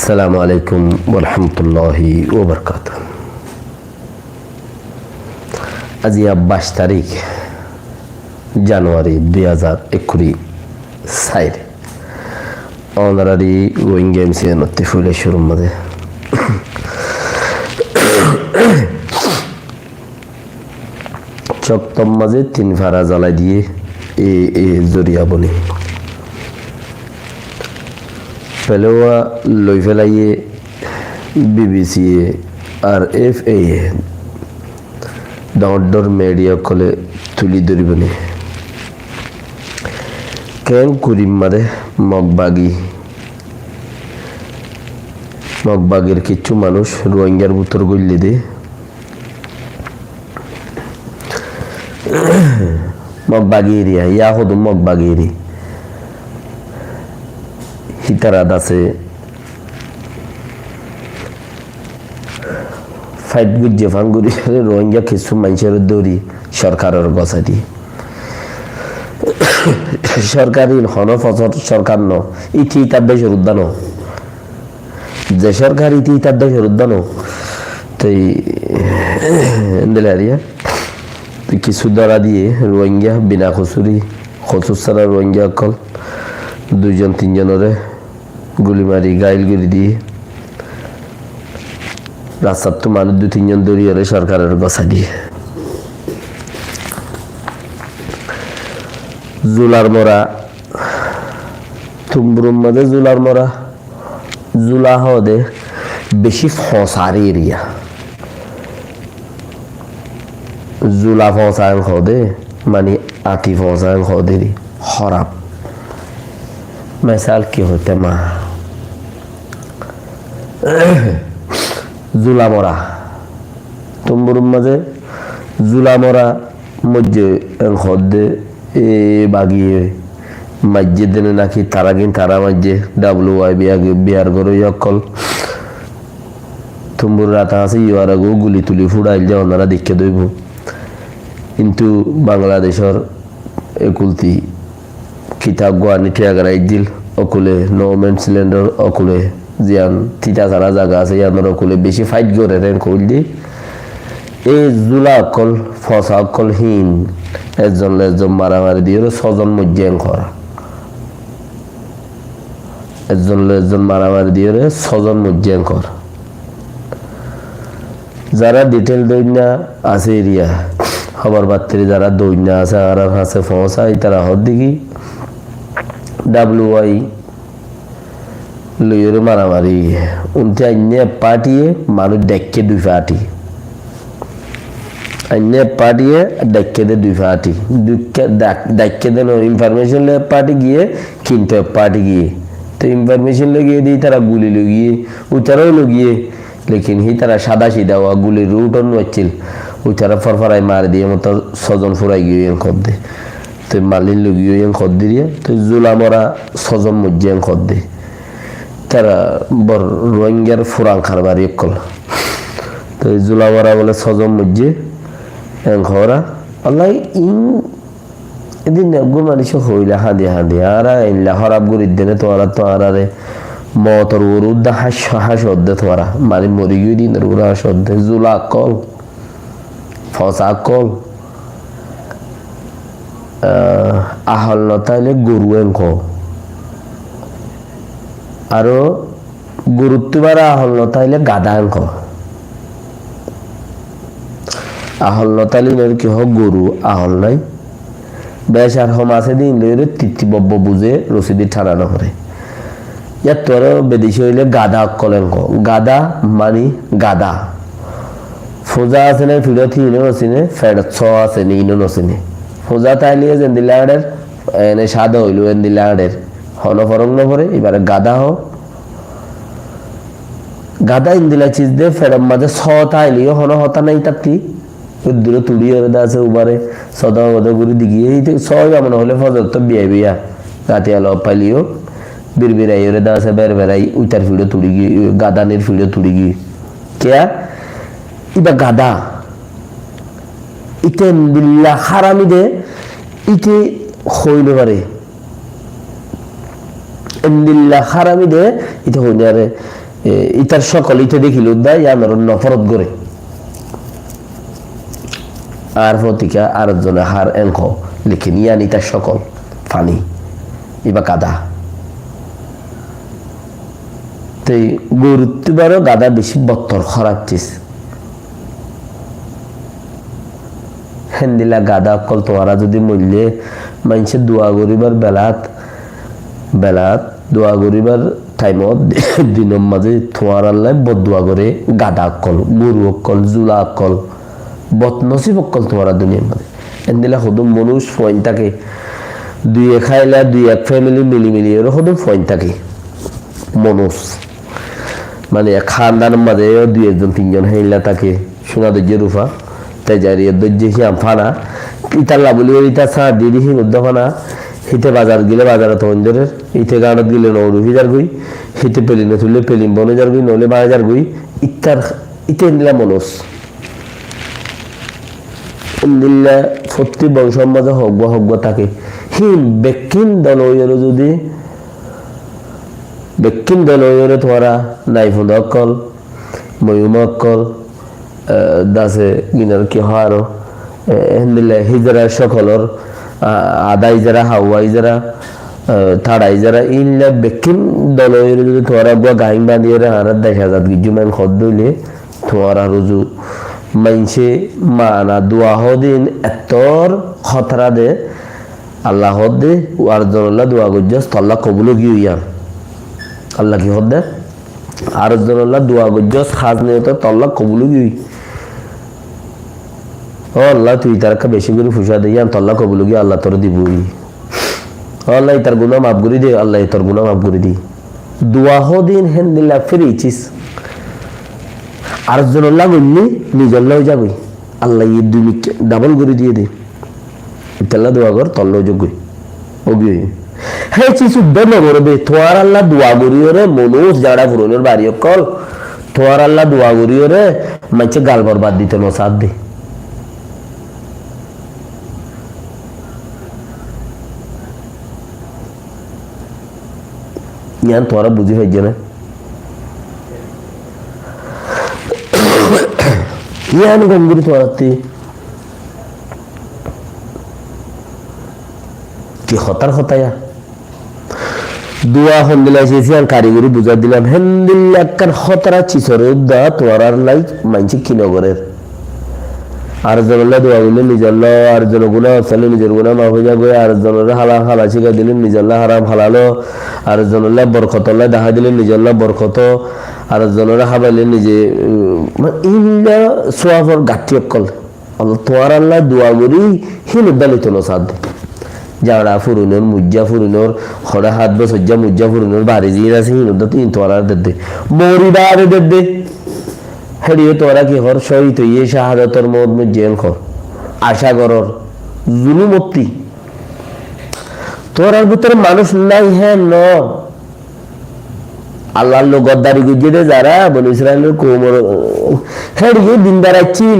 আসসালামু আলাইকুম ওরহমতুল্লাহি ওবরকাত। আজ 22 তারিখ জানুয়ারি 2021 অনারারি রোহিঙ্গা এমসিএন ফুলে শুরুর মধ্যে চকতম মাঝে 3 ফারা জ্বালাই দিয়ে এ জরিয়া বনি ফেলোয়া লই ফেলাইয়ে বিবিসি আর এফ এ ডাউটডোর মিডিয়া কলে তুলি ধরিবনি কেন কুরিম মারে মগবাগের কিছু মানুষ রোহিঙ্গার ভিতর গল্লি দে মগবাগি এরিয়া ইয়া হদম মগবাগি এরিয়া হিতারাদ আছে ফাইট গুজে ফাঙ্গুরি রোহিঙ্গা কিছু মানুষের দৌড়ি সরকারের গছা দি সরকারি হন ফসল সরকার ন ইতি তার দেশের উদ্যান যে সরকার ইতি তার দেশের উদ্যান তুই দিলারিয়া তুই কিছু ধরা দিয়ে রোহিঙ্গা বিনা খসুরি খসুর ছাড়া রোহিঙ্গা অকল 2-3জনরে গুলি মারি গাইল গুলি দিয়ে রাস্তার তো মানুষ 2-3জন দৌড়িয়ে সরকারের গছা দিয়ে জুলার মরা তুমরুম মাঝে জুলার মরা জুলা হদে বেশি ফসার এরিয়া জুলা ফসাং হদে মানে আতি ফসাং হদেরি হরাপ মিসাল কি হতে মা জুলামরা তুমরুম মাঝে জুলামরা মধ্যে হদে এ বাগিয়ে মাঝে দিনে নাকি তারা মাঝে WY বিয়ার গরু অকল তুমরুর রাতা আছে ইয়ার আগো গুলি তুলি ফুড়াইল যে ওনারা দেখে দইব কিন্তু বাংলাদেশের একুলতি কিতাব গোয়ানি ঠেয়াগারাই দিল অকুলে নোম্যান্স ল্যান্ডর অকুলে জিয়ান তিতা সারা জায়গা আছে ইয়ানোর অকুলে বেশি ফাইট করে রেন কইল দি এই জুলা অকল ফসা অকল হীন একজন মারামারি দিয়ে 6জন মধ্যে করা একজন মারামারি দিয়ে 6জন মধ্যে কর যারা ডিটেল দৈন্যা আছে এরিয়া খবর বার্তারি যারা দৈন্যা আছে আর কাছে পৌঁছায় তারা হর দিকে WY লইয়ের মারামারি উনতে আইনে পাঠিয়ে মানুষ দেখে 2 পার্টি আইনে পাঠিয়ে দেখে দে 2 পার্টি দেখে দেন ইনফরমেশন লে পার্টি গিয়ে কিনতে পার্টি গিয়ে তো ইনফরমেশন লাগিয়ে দিয়ে তারা গুলি লগিয়ে উচারাও লগিয়ে লেকিন হি তারা সাদা সিধা হওয়া গুলির রুট অন্য হচ্ছিল উচারা ফরফরাই মার দিয়ে মতো 6জন ফুরাই গিয়ে খদ দে তো মালিন লগিয়ে খদ দিয়ে তো জুলা মরা 6জন মধ্যে খদ দে তারা বর রোহিঙ্গার ফুরাং খারবারি কল তো জুলা মরা বলে 6জন মধ্যে ঘরা আল্লাহ ইন এদিন গুমানিস হইলা হাঁদি আর ইল্লা হরাব গুরির দিনে তোরা তো আরে মতর উরুদ্দা হাস অদ্দে তোরা মারি মরি গিয়ে দিন উড়া হাস অদ্দে জুলা কল ফসা কল আহল নতাইলে গরু এঙ্ক আরো গুরুত্ববার আহল নতাইলে গাদা এঙ্ক আহল নতাইলে কি হোক গরু আহল নাই বেশ আর হম আছে দিন লইরে তিতিবব্ব বুঝে রসিদি ঠানানো করে ইয়ার তোর বেদিস হইলে গাদা কলেঙ্ক গাদা মানি গাদা ফোজা আছে না ফিরত হিনে নসিনে ফেরত ছ আছে নি ইনো নসিনে ফোজা তাইলিয়ে যেন দিলাড়ের এনে সাদা হইল এন দিলাড়ের হন ফরং ন করে এবারে গাদা হ গাদা ইন্দিলা চিজ দে ফেরম মাঝে ছ তাইলিও হন হতা নাই তাতি দূরে তুড়ি ওরা আছে উবারে সদা ওদা গুরি দিগিয়ে ছয় এমন হলে ফজর তো বিয়া রাতে আলো পাইলিও বিরবিরাই ওরে দা আছে বেড়াই উইটার ফিডো তুড়ি গিয়ে গাদানের ফিডো তুড়ি গিয়ে কেয়া ইবা গাদা ইতে বিল্লা হারামি দে ইতে হইল পারে এন্দিল্লা হারামি দে ইতে হইনারে ইতার সকল ইতে দেখিল উদ্দা ইয়ানোর নফরত গড়ে আর প্রতিকা আরেকজনে হার এঙ্ক লিখে ইয়ান ইতার সকল ফানি ইবা কাদা তো গুরুত্ববারও গাদা বেশি বত্তর খারাপ চিজ হেন্দিলা গাদা অকল তোমরা যদি মূল্যে মানুষের দোয়া করিবার বেলাত দোয়া করিবার টাইমত দিনের মাঝে তোমার আল্লাহ বদুয়া করে গাদা অকল গরু অকল জুলা অকল বদনসিব অকল তোমার দুনিয়ার মাঝে হেন্দিলা সদুম মানুষ ফোন থাকে দুই এক খাইলা দুই এক ফ্যামিলি মিলি এর সদুম ফোন থাকে মানুষ মানে খানদানের মাঝে দুই একজন তিনজন হেইলা থাকে সোনা দজ্জে রুফা তাই যারি দজ্জে হিয়াম ফানা ইতার লাবলি ইতা চা দিয়ে দিহি মধ্য ফানা হিতে বাজার গেলে বাজারে তো অঞ্জরের ইতে গানত গেলে নৌরু ভিজার গই হিতে পেলিনে তুললে পেলিম বনে যার গই নলে বাজার গই ইত্যার ইতে নিলা মনস দিল্লা সত্যি বংশের মাঝে হকব থাকে হিম বেকিন দল যদি বেকিন দলরে তোরা নাইফুল অকল ময়ুম অকল দাসে গিনার কি হারো হেন্দিলে হিজরা সকলর আদাই যারা হাওয়াই যারা থাড়াই যারা ইনলা বেকিন দলরে যদি তোরা গুয়া গাইন বাঁধিয়ে হারার 10,000 গিজুমান খদ দইলে তোরা রুজু মাইনসে মানা দোয়া হদিন এতর খতরা দে আল্লাহ দে আর জনল্লাহ দোয়া গজ্জাস আল্লাহ কবুল গিয়া আল্লাহ কি হদ দেয় আর জনল্লাহ দোয়া গজ্জাস খাজ নিয়ে তো আল্লাহ কবুল গিয়ে ও আল্লাহ তুই তার বেশি করে ফুসা দিয়ে আল্লাহ কবুল গিয়ে আল্লাহ তোর দিবই আল্লাহ তার গুনাহ মাফ করে দে আল্লাহ তোর গুনাহ মাফ করে দি দোয়া হদিন হেন দিল্লা ফিরেছিস আর জনল্লাহ বললি নিজল্লাহ যাবি আল্লাহ এই দুই ডাবল করে দিয়ে দে ইতাল্লাহ দোয়া কর তল্লাহ যোগ্য ও গিয়ে হে চিসু দনে করবে তোয়ার আল্লাহ দোয়া করিও রে মনুষ যারা পুরনের বাড়ি অকল তোয়ার আল্লাহ দোয়া করিও রে মাইছে গাল বরবাদ দিতে নসাদ দে ইয়ান তোরা বুঝি হইছে না ইয়ান গম্ভীর তোরাতে কি হতার হতায়া দোয়া হন্দিলা চেয়েছি আর কারিগরি বুঝা দিলাম হেন্দিল্লা একখান হতরা চিসরে উদ্দা তোয়ার লাই মানছি কি নগরের আর জনল্লাহ দোয়া বললে নিজল্লাহ আর জন গুণা চালে নিজের গুণা মাফ হয়ে যাবে আর জনের হালা শিখা দিলেন নিজল্লাহ হারাম হালালো আর জনল্লাহ বরকতল্লাহ দেখা দিলেন নিজল্লাহ বরকত আর জনের হাবাইলেন নিজে ইল্লা সোয়াফর গাঠি অকল তোয়ার আল্লাহ দোয়া করি হিন উদ্দালিত নসাদ যারা ফুরুনোর মুজ্জা ফুরুনোর হরা হাত বসজ্জা মুজ্জা ফুরুনোর বাড়ি জিয়ে আছে হিনুদ্দা তিন তোরা দে মরিবা আরে দে হেরিয়ে তোরা কি হর শহীদ হইয়ে শাহাদাতর মদ মুজ্জেন খর আশা করর জুলুমত্তি তোরার ভিতরে মানুষ নাই হ্যাঁ ন আল্লাহর লোক গদ্দারি গুজিয়ে যারা বলে ইসরায়েলের কোমর হেরিয়ে দিন দাঁড়াচ্ছিল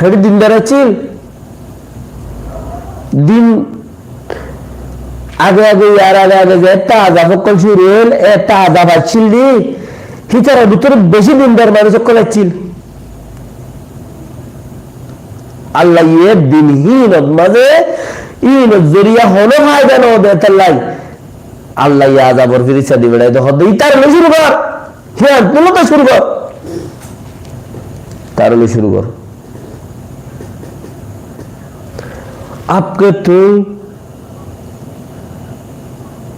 হেরি দিন দাঁড়াচ্ছিল দিন আগে আগে যে একটা আজাব কল শুরু হল একটা আজাব আসছিল দি হিতারের ভিতরে বেশি দিনদার মানুষ কলাচ্ছিল আল্লাহ ইয়ে দিনহীন মাঝে ইন জরিয়া হলো ফায়দা ন দেতাল্লাই আল্লাহ ইয়া আজাবর ফিরিসা দিবে না তো হদ ইতার শুরু কর হ্যাঁ তুলো তো শুরু কর তার শুরু কর আপকে তুই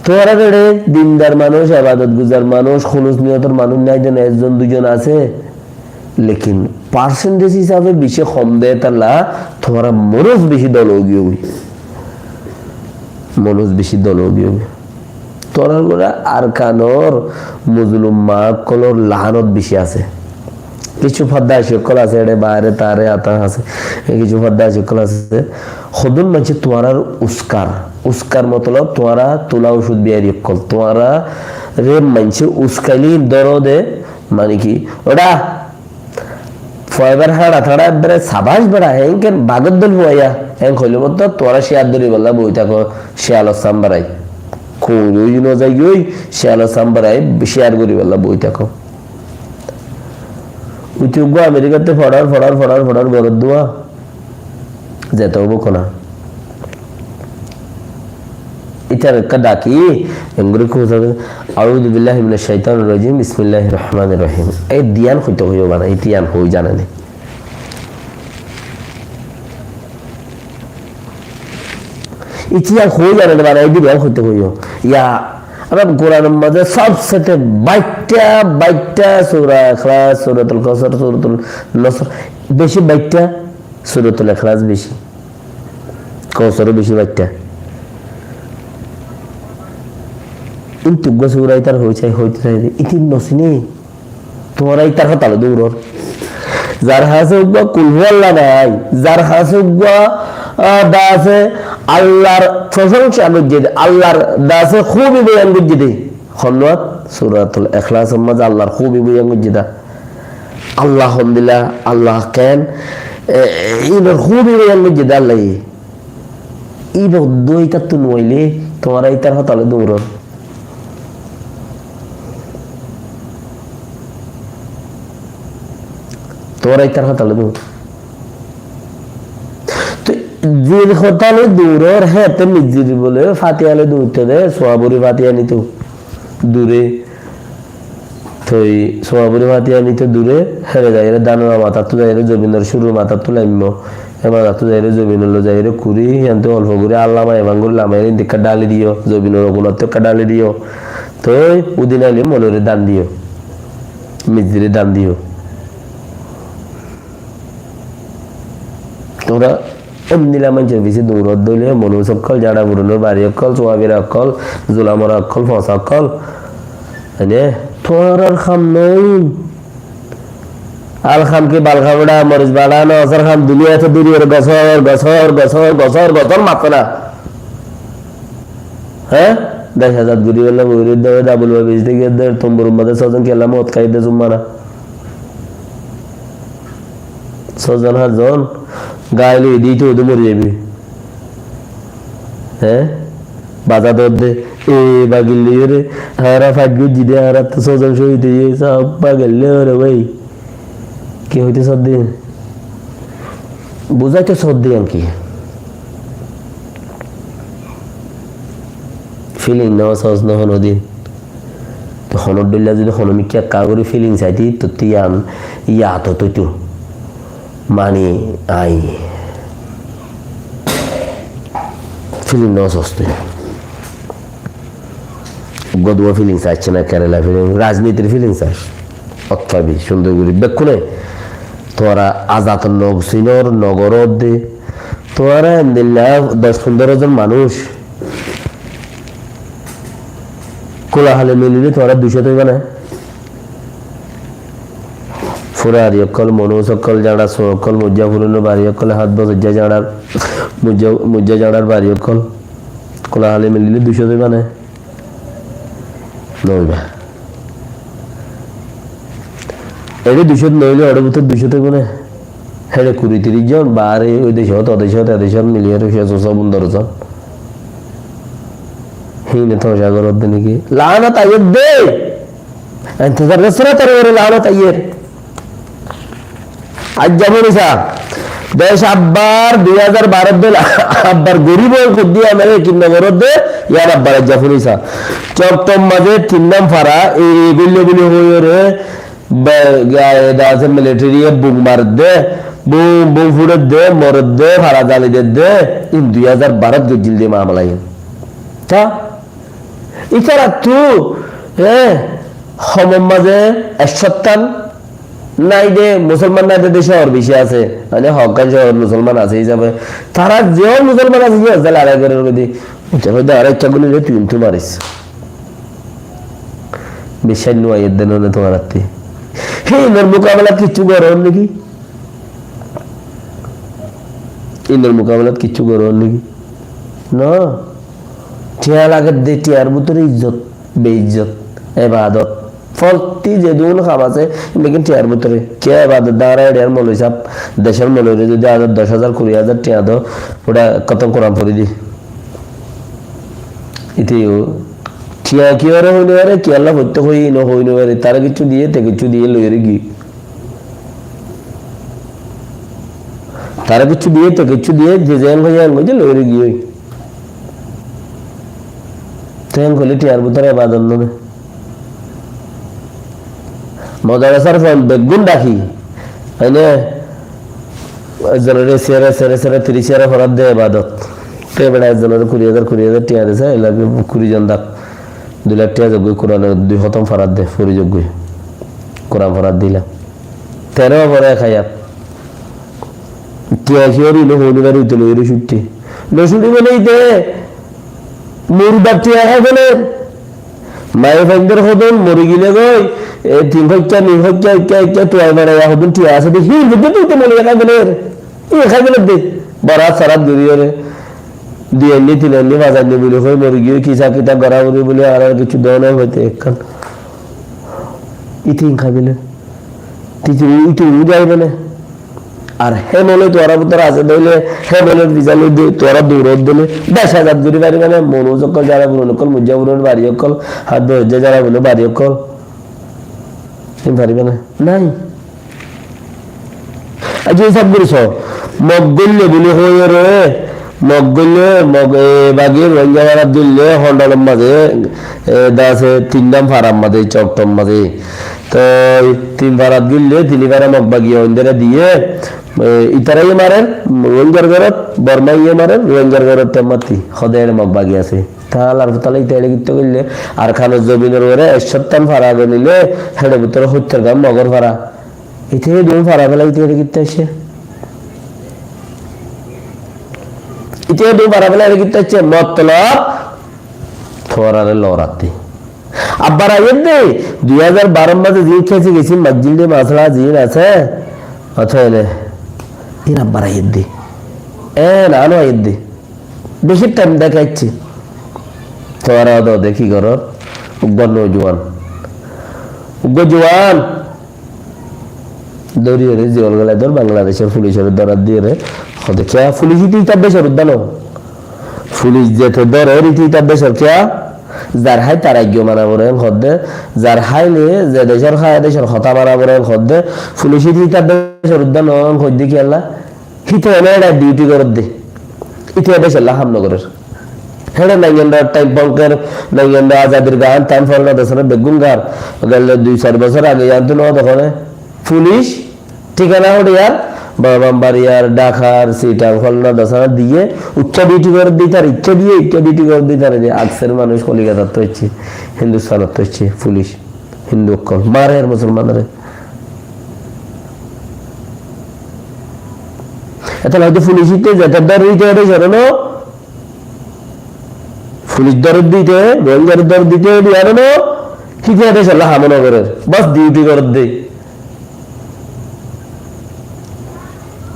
তোরা রে দিনদার মানুষ ইবাদত গুজার মানুষ খুলুস নিয়তের মানুষ নাই যেন একজন দুজন আছে লেকিন পার্সেন্টেজ হিসাবে বেশি কম দেয় তাহলে তোরা মনোজ বেশি দলগীয় মনোজ বেশি দলগীয় তোরা গোড়া আর কানর মজলুম মা কলর লাহানত বেশি আছে কিছু ফদ্দা সকল আছে এড়ে বাইরে তারে আতা আছে কিছু ফদ্দা সকল আছে খদুন মানছে তোয়ারার উস্কার মতলব তোয়ারা তুলা ওষুধ বিয়ারি কল তোয়ারা রে মানছে উস্কাইলি দরদে মানে কি ওটা ফয়বার হাড়া থাড়া বেড়ে সাবাস বেড়া হ্যাং কেন বাগত দল হইয়া হ্যাং হইলে মতো তোরা শেয়ার ধরি বললা বই থাকো শেয়াল সাম বাড়াই কই ন যাই ওই শেয়ালো সাম্বারাই শেয়ার করি বললা বই থাকো উইতুগো আমেরিকাতে ফড়ার গরদ দোয়া যেতে হবো কোনা ইতার একটা ডাকি এমগুলো খুব আউযু বিল্লাহি মিনাশ শাইতানির রাজিম বিসমিল্লাহির রহমানির রহিম এই দিয়ান হইতে হইও বানা এই দিয়ান হই জানেনি ইতিহাস হই জানেন বানা এই দিয়ান হইতে হইও ইয়া আমরা কোরআনের মধ্যে সবচেয়ে বাইটা সূরা ইখলাস সূরাতুল কাউসার সূরাতুল নসর বেশি বাইটা সূরাতুল ইখলাস বেশি কাউসারও বেশি বাইটা কিন্তু গসুরাই তার হইছে ইতি নসিনি তোমার ইতার হতালো দৌড়র যার হাসে উগবা কুলহুয়াল্লাহ নাই যার হাসে উগবা দাসে আল্লাহর প্রশংসা গজ্জে দে আল্লাহর দাসে খুবই বয়ান গজ্জে দে খলওয়াত সূরাতুল ইখলাস মধ্যে আল্লাহর খুবই বয়ান গজ্জে দা আলহামদুলিল্লাহ আল্লাহ কেন ইবার খুবই বয়ান গজ্জে দা আল্লাহ ইবার দুইটা তুন হইলে তোমার ইতার হতালো দৌড়র তোরা ইতার হতালো দূর তো জির হতালো দূর হ্যাঁ তো মিজির বলে ফাতিয়ালে দূরতে দে সোয়াবুরি ফাতিয়া নিত দূরে তো সোয়াবুরি ফাতিয়া নিত দূরে হেরে যাই দানোয়া মাথা তো যাই জমিনের শুরু মাথা তো লাইম এবার তো যাই জমিনের যাই কুড়ি এনতে অল্প করে আল্লামা এবাঙ্গুর লামাই দেখা ডালি দিও জমিনের ওগুলোর তো ডালি দিও তো উদিন আইলে মনের দান দিও মিজিরে দান দিও তোরা এমনিলা মানুষের বেশি দৌড়ত দইলে মনুষ অক্কল জাড়া বুড়োনোর বাড়ি অক্কল সোয়াবির অক্কল জোলামর অক্কল ফসা অক্কল তোর আর খাম নই আল খাম কি বাল খামড়া মরিচ বাড়া নসর খাম দুলিয়া আছে দুলিয়ার গছর মাত্র না হ্যাঁ 10,000 গুড়ি বললাম ওই দেবে ডাবল বেচতে গিয়ে তোমর মধ্যে ছজন খেলাম মত খাইতে জুম্মা না 6-7 গাইলে দিতে ওদের মরে যাবে হ্যাঁ বাধা দর দে এ বাগিল রে হারা ফাট গুজি দে হারা তো সজন সইতে সব বাগিল রে ভাই কি হইতে সব দিন বুঝাইতে সব দিন কি ফিলিং নেওয়া সহজ না হলো দিন তো হনর দিল্লা যদি হনমিকা কাগরি ফিলিং চাইতি তো তিয়ান ইয়া তো তুই মানে আই ফিলিং নেওয়া সস্তে গদুয়া ফিলিংস আসছে না কেরালা ফিলিং রাজনীতির ফিলিংস আস অত্যাবি সুন্দর করে বেক্ষণে তোরা আজাদ নগর নগর দে তোরা 10-15 জন মানুষ কোলাহালে মিলিলে তোরা 200 তৈবা না ফুরারি অকল মনোজ অকল জাড়া সো অকল মুজ্জা ফুরনো বাড়ি অকল হাত বজ্জা জাড়ার মুজ্জা জাড়ার বাড়ি অকল কোলাহালে মিলিলে 200 তৈবা না নইবা এর 200 নইলে ওর ভিতর 200 তৈবা না হেরে 20-30 জন বারে ওই দেশ মিলিয়ে 100-115 জন হিনে তো জাগর দে নাকি লানত আইয়ে দে انتظر رسرت রে লানত আইয়ে আজ যেমন দেশ আব্বার 2012 দে আব্বার গরিব কুদ্দি আমরে কিন্না বরদে ইয়ার আব্বার জাফরিসা চট্টম মাঝে তিন নাম ফারা এই বিল্লি হয়ে রে গায়ে দাসে মিলিটারি বুম মার দে বুম ফুড়ে দে মরদ দে ফারা জালি দে ইন 2012 গজিল দে মামলাই তা ইতারা তু হমম মাঝে 170 নাই দে মুসলমান নাই দে শহর বেশি আছে মানে হকান শহর মুসলমান আছে হিসাবে তারা যে মুসলমান আছে যে জালা আরে করে দি তবে দাঁড়া একটা গুলি রে তুই মারিস বিশাল নয় দেন না তোমার হাতে হে ইনর মোকাবেলা কিছু করো নাকি ইনর মোকাবেলা কিছু করো নাকি না টিয়া লাগে দে টিয়ার ভিতরে ইজ্জত বেইজ্জত ইবাদত ফলতি যে দুন খাবাছে লেকিন টিয়ার ভিতরে কে ইবাদত দাঁড়ায় এর মৌলভী সাহেব দেশের মৌলভী যদি 10,000 20,000 টিয়া দাও ওটা খতম কোরআন পড়ি দি ইতেও ঠিয়া কি আর হইনে আরে কি আল্লাহ হইতে হই ন হইনে আরে তারা কিছু দিয়ে তে কিছু দিয়ে লইরে কি তারা কিছু দিয়ে তো কিছু দিয়ে যে যেন হই আর মধ্যে লইরে গিয়ে তেন কলি টিয়ার ভিতরে ইবাদত নবে মদারাসার ফোন বেগুন ডাকি হইনে জনরে সেরা সেরা সেরা 30,000 ফরাদ দে ইবাদত তে বড় জনরে 20,000 টিয়া দেছে এলাকে 20 জন দাক 2 লাখ টিয়া যোগ্য কোরআন 2 খতম ফরাদ দে ফুরি যোগ্য কোরআন ফরাদ দিলা 13 পরে খায়া টিয়া হিওরি লো হইনি বাড়ি তো লইরে ছুটি লো ছুটি বলেই দে মুরদা টিয়া হবে মায়ে ফাইন্দার হদন মরি গিলে গই এ তিন হইকা নি হইকা কে তো আইবারে হদন টিয়া আছে দেখি বুঝতে তো মনে লাগা গেলে এ খাই গেলে দে বড় সারাত গরিয়ে রে দিয়ে নি তিন নি বাজার নি বলে হই মরি গিয়ে কিসা কিতা গরাবরি বলে আর কিছু দনে হইতে একখান ইতিন খাইলে তিন উঠে যাইবে না আর হে মনে তোরা ভিতর আছে দইলে হে মনে বিজালে দে তোরা দৌড় দিলে 10,000 দূরে বাড়ি মানে মনোযোগ যারা বলনকল মুজাবুরের বাড়ি অকল হাত ধরে যারা বলে বাড়ি অকল তুমি পারিবে না নাই আজ এই সব বলছ মগগল্লে বলে হয়ে রে মগগল্লে মগে বাগের রঞ্জারা দিলে হন্ডালম মাঝে দাসে তিন নাম ফারাম মাঝে চকটম মাঝে তো 3 ফারাত গিললে 3 ফারা মগবাগিয়ে অন্ধেরা দিয়ে ইতারাই মারেন রোহিঙ্গার ঘরত বর্মাইয়ে মারেন রোহিঙ্গার ঘরত তেমাতি হদের মগবাগি আছে তাহলে তাহলে ইতারে গিতে গেলে আর খানের জমিনের ওরে 71 ফারা গনিলে হেডে ভিতরে 70 গ্রাম মগর ফারা ইতে দুই ফারা ফেলা ইতারে গিতে আসে ইতে দুই ফারা ফেলা গিতে আসে মতলব থোরারে লরাতে আব্বারা এদে 2012 মাসে যে খেয়েছে গেছি মসজিদে মাসলা জিন আছে অথলে এর আব্বারা এদে এ নানো এদে বেশি টাইম দেখাচ্ছি তোরা তো দেখি কর উগ্র জওয়ান দৌড়িয়ে রে জল গলায় ধর বাংলাদেশের পুলিশের দরাদ দিয়ে রে হতে কে পুলিশই তুই তার দেশের উদ্যান পুলিশ যেতে ধর রীতি তার দেশের কে যার হাই তার আজ্ঞ মানা বলে হদ্দে যার হাইলে যে দেশের খায় দেশের হতা মানা বলে হদ্দে পুলিশই তুই তার দেশের উদ্যান হদ্দে কি আল্লাহ হিতে এনে ডিউটি করে দে ইতিহাস দেশ আল্লাহ হামনগরের হেডে নাইগেন্ডা টাইম বঙ্কের নাইগেন্ডা আজাদের গান টাইম ফলনা দেশের বেগুন গার গেলে 2-4 বছর আগে জানতো না তখন পুলিশ ঠিকানা হডিয়ার বাবাম্বাড়িয়ার ডাকার সিটাং ফলনা দেশের দিয়ে উচ্চ ডিউটি করে দিতার ইচ্ছা দিয়ে ইচ্ছা ডিউটি করে দিতার যে আকসের মানুষ কলিকাতার তো হচ্ছে হিন্দুস্তানের তো হচ্ছে পুলিশ হিন্দু অকল মারে মুসলমানের এত হয়তো পুলিশিতে যেটার দর দিতে হবে সেটা পুলিশ দরদ দিতে রোহিঙ্গার দর দিতে বিহারে কি দেশ আল্লাহ হামনগরের বাস ডিউটি করে দে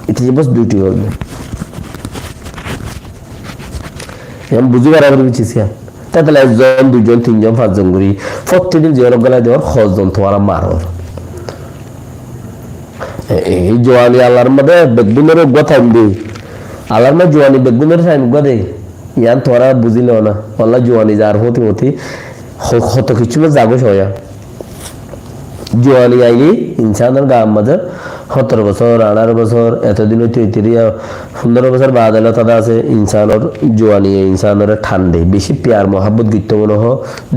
এটা বাস ডিউটি করবে আমি বুঝি পারা বুঝেছি তাহলে 1 জন 2 জন 3 জন 5 জন করি প্রত্যেকদিন যে গলায় দেওয়ার 6 জন তোমারা মারর এই জওয়ানি আল্লাহর মধ্যে বেগুনের কথা আনবে আল্লাহর মধ্যে জওয়ানি বেগুনের টাইম গদে ইয়ান তোরা বুঝিল না আল্লাহ জওয়ানি যার হতে হতে কত কিছু যাবো সয়া জওয়ানি আইলি ইনসানের গাম মধ্যে 17 বছর 18 বছর এতদিন 15 বছর বাদ এলো তাদের আছে ইনসানের জওয়ানি ইনসানের ঠান্ডে বেশি প্যার মহাব্বত গীত মনে হ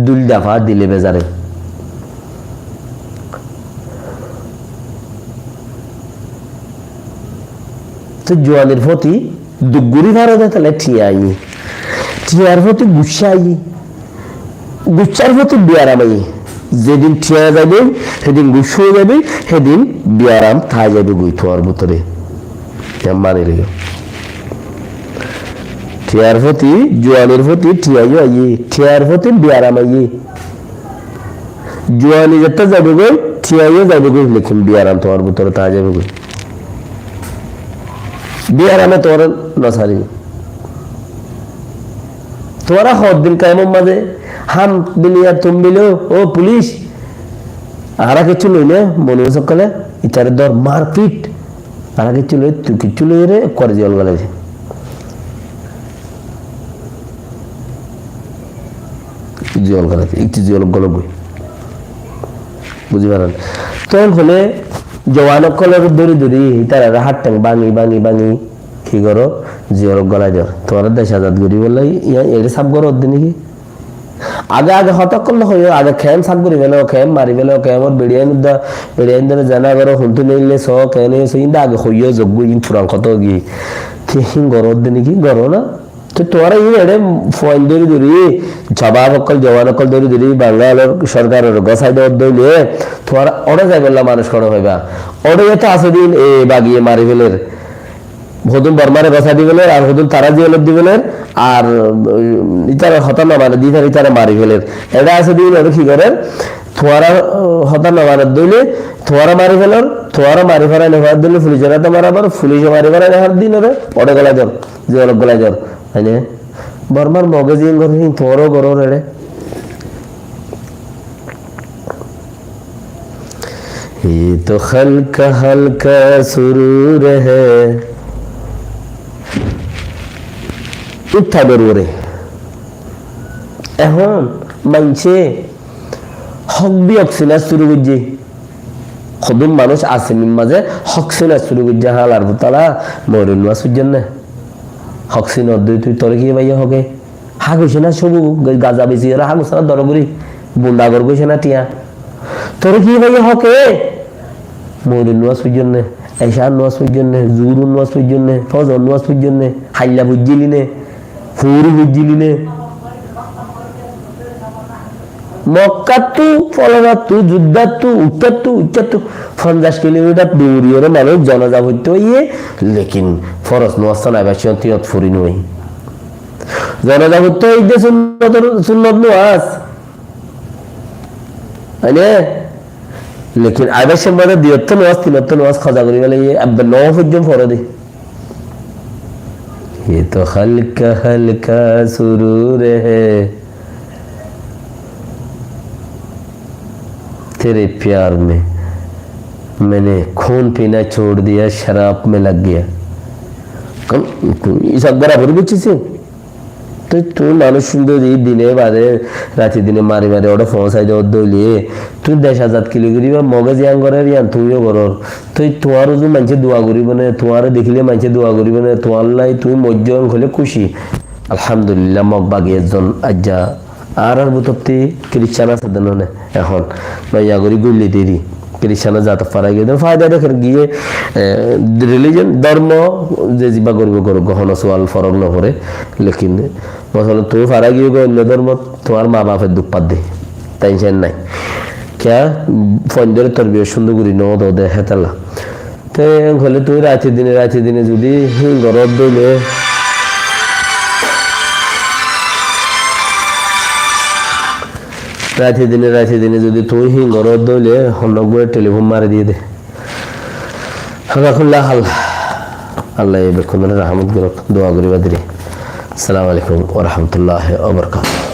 দুল দাফা দিলে বেজারে তো জওয়ানির প্রতি দুগুরি ভারতে তাহলে টিয়ার প্রতি গুচ্ছার প্রতি বিয়ারামাই যেদিন টিয়া যাবে সেদিন গুচ্ছ হয়ে যাবে সেদিন বিয়ারাম থা যাবে গুইথোয়ার ভিতরে মানে রে টিয়ার প্রতি জোয়ানির প্রতি টিয়াই আইয়ে টিয়ার প্রতি বিয়ারাম আইয়ে জোয়ানি যেটা যাবে গই টিয়াইও যাবে গই লেকিন বিয়ারাম তোমার ভিতরে থা যাবে গই বিয়ারামে তোর নসারি তোরা হদ্দিন কায়ম মাঝে হাম বিলিয়া তুম বিলো ও পুলিশ আরা কিছু লইলে মনে সকালে ইতারে দর মারপিট আরা কিছু লই তুই কিছু লই রে করে জল গলে জিওল করে একটু জিওল গলব বুঝি পারেন তখন হলে জওয়ানক কলের দড়ি দড়ি তারা হাত টাং ভাঙি ভাঙি ভাঙি কি করো জিওল গলায় দিও তোমার দেশ আজাদ করি বললে এটা সাপ করো দিন কি আগে আগে হঠাৎ করলে হইও আগে খেম সাপ করি বেলো খেম মারি বেলো খেমত বেড়িয়ান ধরে জানা করো হুন্টু নিলে স কেন কিন্তু আগে হইও যোগ্য ইন ফুরাং কত গিয়ে ঠিক গরত দিন কি গরো না তো তোরা এড়ে ফোন ধরে ধরি জবাব অকল জওয়ান অকল ধরে ধরি বাংলার সরকারের গসাই দেওয়ার দইলে তোরা ওরা যাই বললাম মানুষ করা হইবা ওরা তো আছে দিন এ বাগিয়ে মারি ফেলের হদুন বর্মারে গসা দিবেলের আর হদুন তারা জিয়ালত দিবেলের আর ইতারা হতা না মানে দিতার ইতারা মারি ফেলের এটা আছে দিন ওরা কি করে তোরা হতা না মানে দইলে তোরা মারি ফেলার তোরা মারি ফেলা নেওয়ার দিলে পুলিশের হাতে মারাবার পুলিশে মারি ফেলা নেওয়ার দিন ওরা ওটা গলায় জল জিয়ালত গলায় জল है बर्मार मगजिन थोरो गरो रे ये तो हल्का हल्का सुरूर है उठा बरुरे এখন মানছে হক বিয়ক সিনা শুরু করছে কদম মানুষ আছে মাঝে হক সিনা শুরু করছে হালার তারা মরুল মাসুর জন্য হকসিন অদ্বৈ তুই তোর কি ভাইয়া হবে হা গৈছে না সবু গাজা বেশি এরা হা গোসা দরগুরি বুন্ডাগর গৈছে না টিয়া তোর কি ভাইয়া হকে মরুল নোয়াজ পর্যন্ত এশার নোয়াজ পর্যন্ত জুরুন নোয়াজ পর্যন্ত ফজর নোয়াজ পর্যন্ত হাইলা বুঝিলি নে ফুরি বুঝিলি নে মক্কাতু ফলনাতু যুদ্ধাতু উত্তরতু উচ্চাতু 50 কিলোমিটার দূরে ওরে মানুষ জানাজা হইতে হইয়ে লেকিন ফরজ নওয়াজ না বাসিয়ন তিয়ত ফুরি নই জানাজা হইতে হইতে সুন্নত নওয়াজ আনে লেকিন আবাসের মধ্যে দিয়ত নওয়াজ তিনত নওয়াজ খাজা করি বলে এই আব্বা নও পর্যন্ত ফরদে ये तो हल्का हल्का सुरूर है तेरे प्यार में मैंने खून पीना छोड़ दिया शराब में लग गया इस बराबर বুঝছিস তো তুই মানুষ সুন্দর এই দিনে বাদে রাতে দিনে মারি মারি ওটা ফসাই দেওয়ার দলিয়ে তুই 10,000 কিলো করি বা মগজ ইয়াং করে ইয়ান তুইও করর তুই তোমারও যে মানুষে দোয়া করিব না তোমার দেখিলে মানুষে দোয়া করিব না তোমার লাই তুই মজ্জন হলে খুশি আলহামদুলিল্লাহ মগ বাগি একজন আজ্জা আর বুতপ্তি খ্রিস্টান আছে দেন এখন মাইয়া করি গুলি দেরি খ্রিস্টানা যাতে পারা গিয়ে ফায়দা দেখে গিয়ে রিলিজন ধর্ম যে যা করব করো গহনা সোয়াল ফরক না করে লেকিন মসলা তুই ফারা গিয়ে অন্য ধর্ম তোমার মা বাপের দুঃখ পাত দে টেনশন নাই ক্যা ফন্দরে তরবিয়ত সুন্দর করি ন দে হেতালা তো হলে তুই রাতে দিনে যদি গরব দইলে রাতে দিনে যদি তুই গরব দইলে হনগুলো টেলিফোন মারি দিয়ে দে হাল্লাহ আল্লাহ এই বেকুনের রহমত করুক দোয়া করিবা দিরে আসসালামু আলাইকুম ওয়া রাহমাতুল্লাহি ওয়া বারাকাতুহু